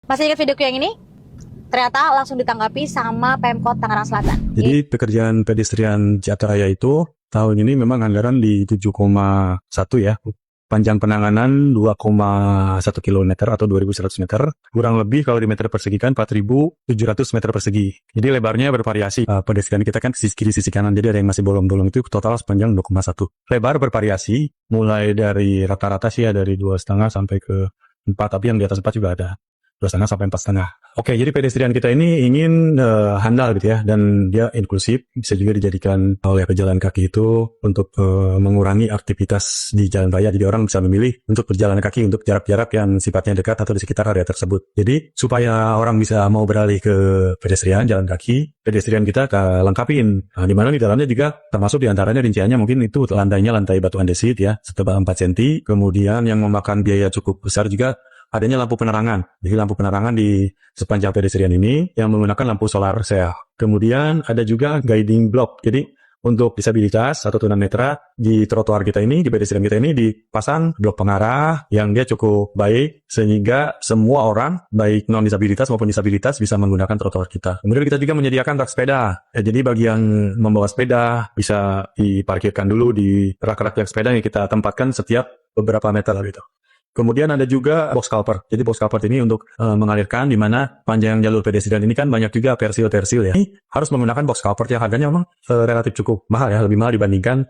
Masih ingat videoku yang ini? Ternyata langsung ditanggapi sama Pemkot Tangerang Selatan. Jadi pekerjaan pedestrian Jata Raya itu tahun ini memang anggaran di 7,1 ya. Panjang penanganan 2,1 km atau 2.100 meter. Kurang lebih kalau di meter persegi kan 4.700 meter persegi. Jadi lebarnya bervariasi. Pedestrian kita kan sisi kiri sisi kanan. Jadi ada yang masih bolong-bolong itu total sepanjang 2,1. Lebar bervariasi. Mulai dari rata-rata sih ya dari 2,5 sampai ke 4. Tapi yang di atas 4 juga ada. 2,5 sampai 4,5. Oke, jadi pedestrian kita ini ingin handal gitu ya, dan dia inklusif, bisa juga dijadikan oleh pejalan kaki itu untuk mengurangi aktivitas di jalan raya. Jadi orang bisa memilih untuk berjalan kaki untuk jarak-jarak yang sifatnya dekat atau di sekitar area tersebut. Jadi supaya orang bisa mau beralih ke pedestrian, jalan kaki, pedestrian kita lengkapin. Nah, di mana di dalamnya juga termasuk diantaranya rinciannya mungkin itu lantainya lantai batu andesit ya, setebal 4 cm. Kemudian yang memakan biaya cukup besar juga adanya lampu penerangan. Jadi lampu penerangan di sepanjang pedestrian ini yang menggunakan lampu solar cell. Kemudian ada juga guiding block. Jadi untuk disabilitas atau tunanetra di trotoar kita ini, di pedestrian kita ini dipasang blok pengarah yang dia cukup baik sehingga semua orang baik non disabilitas maupun disabilitas bisa menggunakan trotoar kita. Kemudian kita juga menyediakan rak sepeda. Jadi bagi yang membawa sepeda bisa diparkirkan dulu di rak-rak yang sepeda yang kita tempatkan setiap beberapa meter gitu. Kemudian ada juga box culvert. Jadi box culvert ini untuk mengalirkan di mana panjang jalur pedestrian ini kan banyak juga persil-persil ya. Ini harus menggunakan box culvert yang harganya memang relatif cukup mahal ya, lebih mahal dibandingkan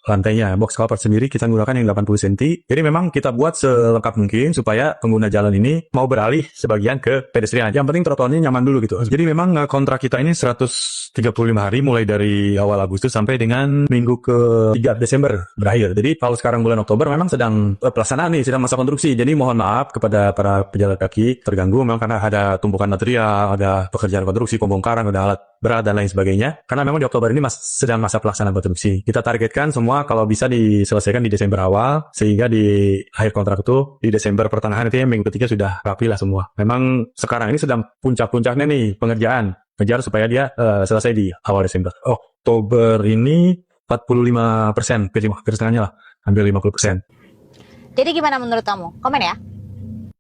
lantainya. Box culvert sendiri kita menggunakan yang 80 cm. Jadi memang kita buat selengkap mungkin supaya pengguna jalan ini mau beralih sebagian ke pedestrian. Yang penting trotoarnya nyaman dulu gitu. Jadi memang kontrak kita ini 135 hari mulai dari awal Agustus sampai dengan minggu ke-3 Desember berakhir. Jadi kalau sekarang bulan Oktober memang sedang pelaksanaan nih, sedang masa konstruksi. Jadi mohon maaf kepada para pejalan kaki terganggu memang karena ada tumpukan material, ada pekerjaan konstruksi, pembongkaran, ada alat berat dan lain sebagainya. Karena memang di Oktober ini sedang masa pelaksanaan konstruksi. Kita targetkan semua kalau bisa diselesaikan di Desember awal, sehingga di akhir kontrak itu di Desember pertengahan itu minggu ketiga sudah rapi lah semua. Memang sekarang ini sedang puncak-puncaknya nih pengerjaan. Ngejar supaya dia selesai di awal Desember. Oktober ini 45%, hampir setengahnya lah, hampir 50%. Jadi gimana menurut kamu? Komen ya.